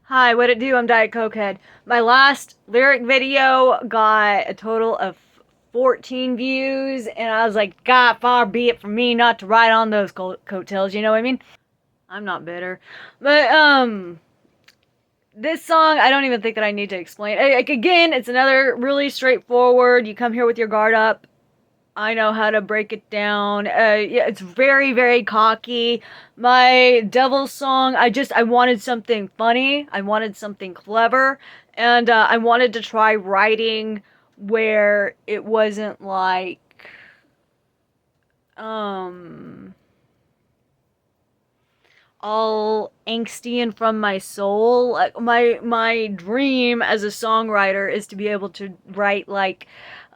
Hi, what it do? I'm Diet Cokehead. My last lyric video got a total of 14 views, and I was like, God, far be it from me not to ride on those coattails, you know what I mean? I'm not bitter. But, this song, I don't even think that I need to explain. Like, again, it's another really straightforward, you come here with your guard up. I know how to break it down. Yeah, it's very, very cocky. My Devil song, I wanted something funny. I wanted something clever. And I wanted to try writing where it wasn't like, um, all angsty and from my soul. Like my dream as a songwriter is to be able to write like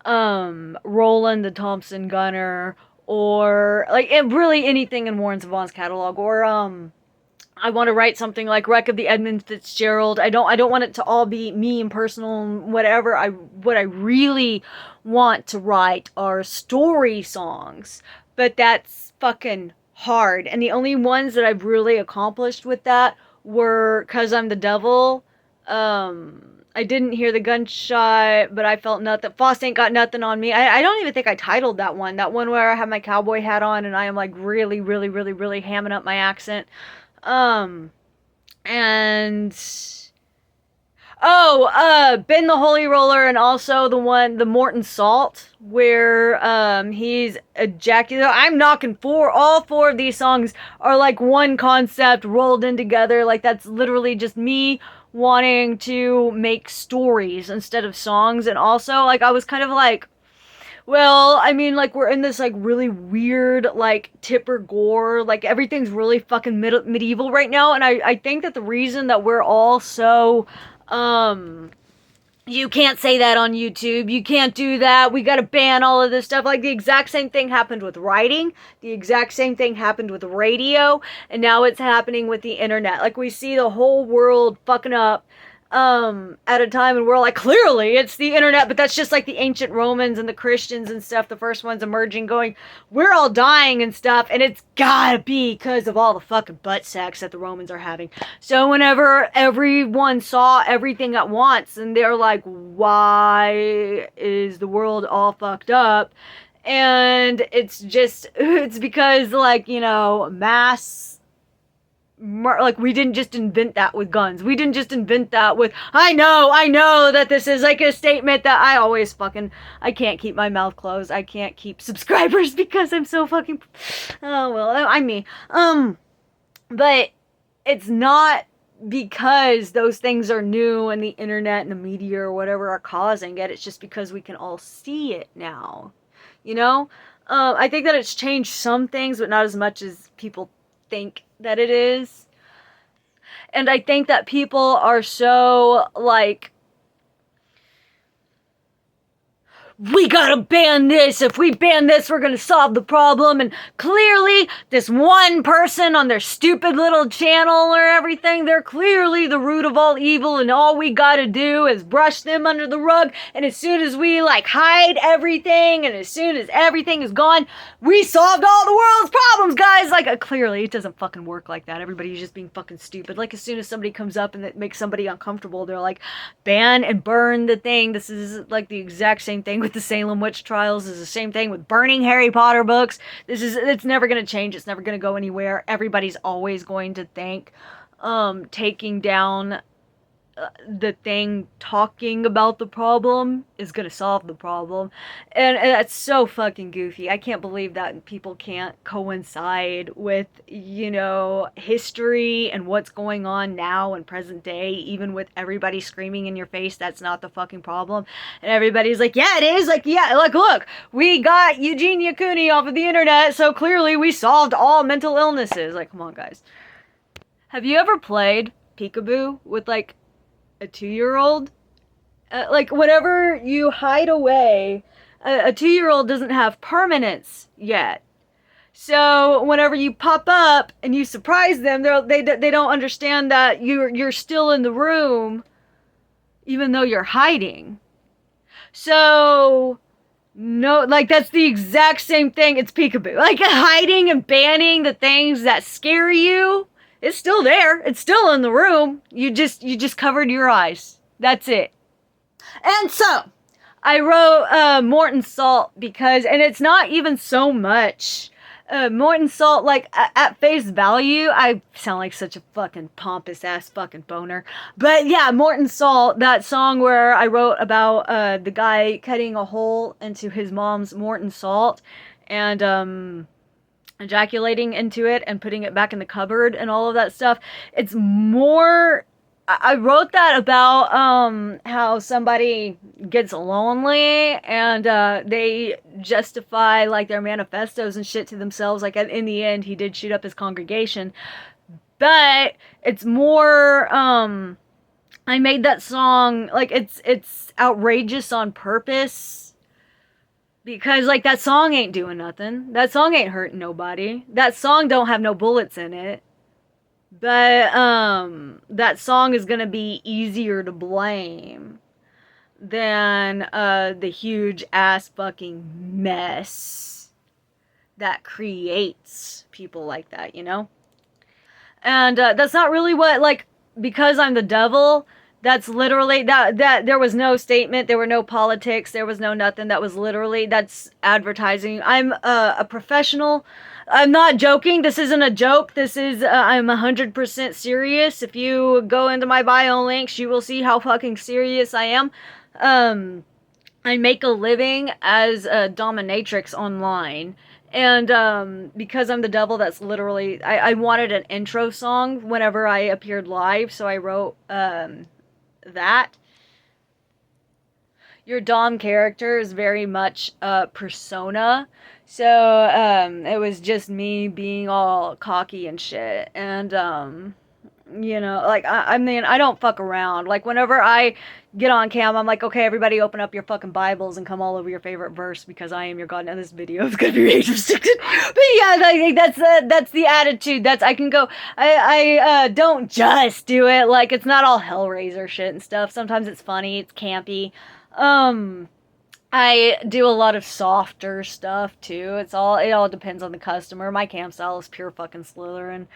Roland the Thompson Gunner, or like really anything in Warren Zevon's catalog, or I want to write something like Wreck of the Edmund Fitzgerald. I don't want it to all be me and personal and whatever. What I really want to write are story songs. But that's fucking hard. And the only ones that I've really accomplished with that were Cause I'm the Devil. I didn't hear the gunshot, but I felt nothing. Foss ain't got nothing on me. I don't even think I titled that one. That one where I have my cowboy hat on and I am like really, really, really, really hamming up my accent. Um, and Ben the Holy Roller, and also the Morton Salt, where he's ejaculate. I'm knocking all four of these songs are like one concept rolled in together. Like that's literally just me wanting to make stories instead of songs. And also like I was kind of like, well, I mean, like, we're in this, like, really weird, like, Tipper Gore, like, everything's really fucking medieval right now, and I think that the reason that we're all so, um, you can't say that on YouTube, you can't do that, we gotta ban all of this stuff, like, the exact same thing happened with writing, the exact same thing happened with radio, and now it's happening with the internet. Like, we see the whole world fucking up at a time, and we're like, clearly it's the internet, but that's just like the ancient Romans and the Christians and stuff, the first ones emerging, going, we're all dying and stuff, and it's gotta be because of all the fucking butt sex that the Romans are having. So whenever everyone saw everything at once and they're like, why is the world all fucked up? And it's because, like, you know, mass, like, we didn't just invent that with guns. We didn't just invent that with, I know that this is like a statement that I can't keep my mouth closed. I can't keep subscribers because I'm so fucking, oh, well, I'm me. But it's not because those things are new and the internet and the media or whatever are causing it. It's just because we can all see it now, you know? I think that it's changed some things, but not as much as people think that it is. And I think that people are so like, we gotta ban this. If we ban this, we're gonna solve the problem. And clearly, this one person on their stupid little channel or everything, they're clearly the root of all evil, and all we gotta do is brush them under the rug. And as soon as we like hide everything, and as soon as everything is gone, we solved all the world's problems, guys. Like, clearly, it doesn't fucking work like that. Everybody's just being fucking stupid. Like, as soon as somebody comes up and it makes somebody uncomfortable, they're like, ban and burn the thing. This is like the exact same thing with the Salem witch trials. Is the same thing with burning Harry Potter books. It's never going to change. It's never going to go anywhere. Everybody's always going to think taking down the thing, talking about the problem is gonna solve the problem. And that's so fucking goofy. I can't believe that people can't coincide with, you know, history and what's going on now in present day, even with everybody screaming in your face that's not the fucking problem. And everybody's like, yeah, it is. Like, yeah, like, look, we got Eugene Yacuni off of the internet, so clearly we solved all mental illnesses. Like, come on, guys. Have you ever played peekaboo with, like, a 2-year-old? Like, whenever you hide away, a 2-year-old doesn't have permanence yet. So whenever you pop up and you surprise them, they don't understand that you're still in the room, even though you're hiding. So no, like, that's the exact same thing. It's peekaboo. Like, hiding and banning the things that scare you It's still there. It's still in the room. You just covered your eyes. That's it. And so, I wrote Morton Salt because, and it's not even so much. Morton Salt, like at face value, I sound like such a fucking pompous ass fucking boner. But yeah, Morton Salt, that song where I wrote about the guy cutting a hole into his mom's Morton Salt and ejaculating into it and putting it back in the cupboard and all of that stuff. It's more. I wrote that about how somebody gets lonely and they justify like their manifestos and shit to themselves. Like in the end, he did shoot up his congregation, but it's more. I made that song like it's outrageous on purpose because like that song ain't doing nothing. That song ain't hurting nobody. That song don't have no bullets in it. But that song is gonna be easier to blame than the huge ass fucking mess that creates people like that, you know? And that's not really what, like, because I'm the devil, that's literally that there was no statement, there were no politics, there was no nothing. That was literally that's advertising. I'm a professional. I'm not joking. This isn't a joke. This is I'm 100% serious. If you go into my bio links, you will see how fucking serious I am. I make a living as a dominatrix online. And because I'm the devil, that's literally I wanted an intro song whenever I appeared live, so I wrote that. Your Dom character is very much a persona. So it was just me being all cocky and shit. And you know, like I mean, I don't fuck around. Like whenever I get on cam, I'm like, okay, everybody open up your fucking Bibles and come all over your favorite verse because I am your God. Now this video is gonna be age restricted, but yeah, like, that's the attitude. That's I can go. I don't just do it like it's not all Hellraiser shit and stuff. Sometimes it's funny, it's campy. I do a lot of softer stuff too. It all depends on the customer. My camp style is pure fucking Slytherin.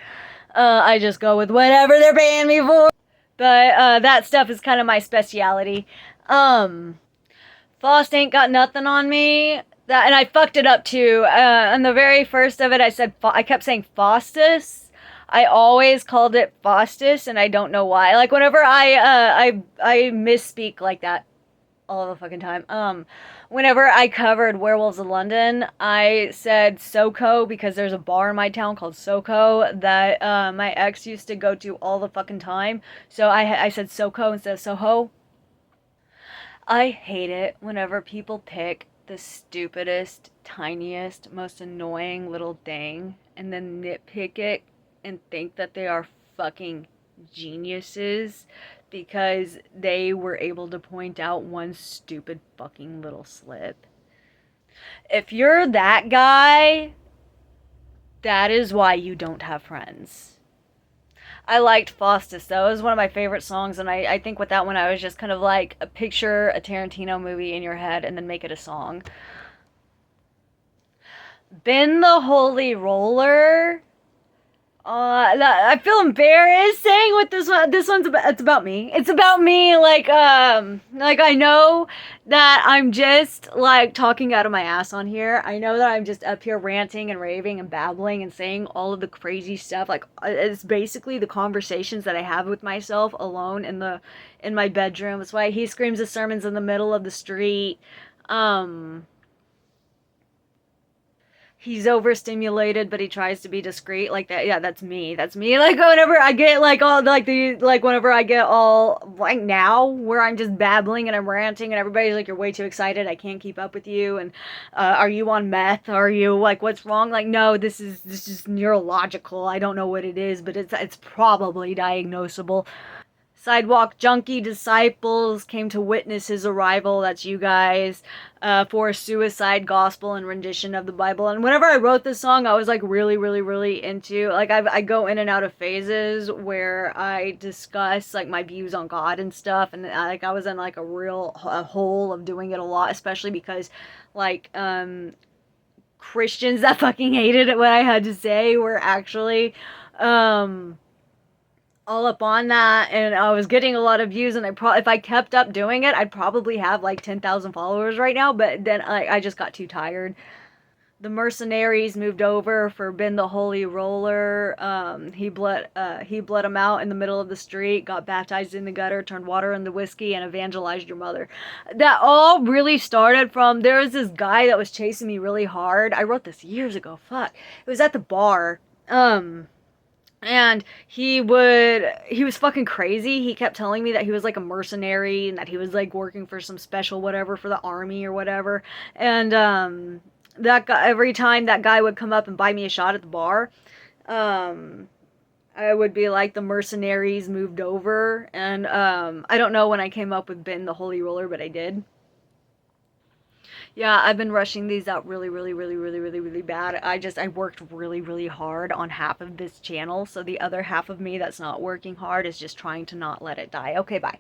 I just go with whatever they're paying me for. But that stuff is kind of my speciality. Faust ain't got nothing on me. That and I fucked it up too. On the very first of it, I kept saying Faustus. I always called it Faustus, and I don't know why. Like whenever I misspeak like that all the fucking time. Whenever I covered Werewolves of London, I said SoCo because there's a bar in my town called SoCo that my ex used to go to all the fucking time. So I said SoCo instead of Soho. I hate it whenever people pick the stupidest, tiniest, most annoying little thing and then nitpick it and think that they are fucking geniuses because they were able to point out one stupid fucking little slip. If you're that guy, that is why you don't have friends. I liked Faustus though. It was one of my favorite songs, and I think with that one I was just kind of like picture a Tarantino movie in your head and then make it a song. Ben the Holy Roller. I feel embarrassed saying what this one. This one's about. It's about me. It's about me. Like I know that I'm just like talking out of my ass on here. I know that I'm just up here ranting and raving and babbling and saying all of the crazy stuff. Like it's basically the conversations that I have with myself alone in my bedroom. That's why he screams his sermons in the middle of the street. He's overstimulated, but he tries to be discreet. Like that, yeah, that's me. That's me. Like whenever I get like all like whenever I get all like now where I'm just babbling and I'm ranting and everybody's like, you're way too excited. I can't keep up with you. And are you on meth? Are you like, what's wrong? Like, no, this is neurological. I don't know what it is, but it's probably diagnosable. Sidewalk Junkie Disciples came to witness his arrival. That's you guys. For suicide gospel and rendition of the Bible. And whenever I wrote this song, I was like really, really, really into like I go in and out of phases where I discuss like my views on God and stuff. And like I was in like a hole of doing it a lot, especially because like Christians that fucking hated what I had to say were actually all up on that, and I was getting a lot of views, and if I kept up doing it, I'd probably have like 10,000 followers right now, but then I just got too tired. The mercenaries moved over for Ben the Holy Roller. He bled him out in the middle of the street, got baptized in the gutter, turned water into whiskey, and evangelized your mother. That all really started from, there was this guy that was chasing me really hard. I wrote this years ago. Fuck, it was at the bar. And he was fucking crazy. He kept telling me that he was like a mercenary and that he was like working for some special whatever for the army or whatever. And that guy, every time that guy would come up and buy me a shot at the bar, um I would be like, the mercenaries moved over. And I don't know when I came up with Ben the Holy Roller, but I did. Yeah, I've been rushing these out really, really, really, really, really, really bad. I worked really, really hard on half of this channel, so the other half of me that's not working hard is just trying to not let it die. Okay, bye.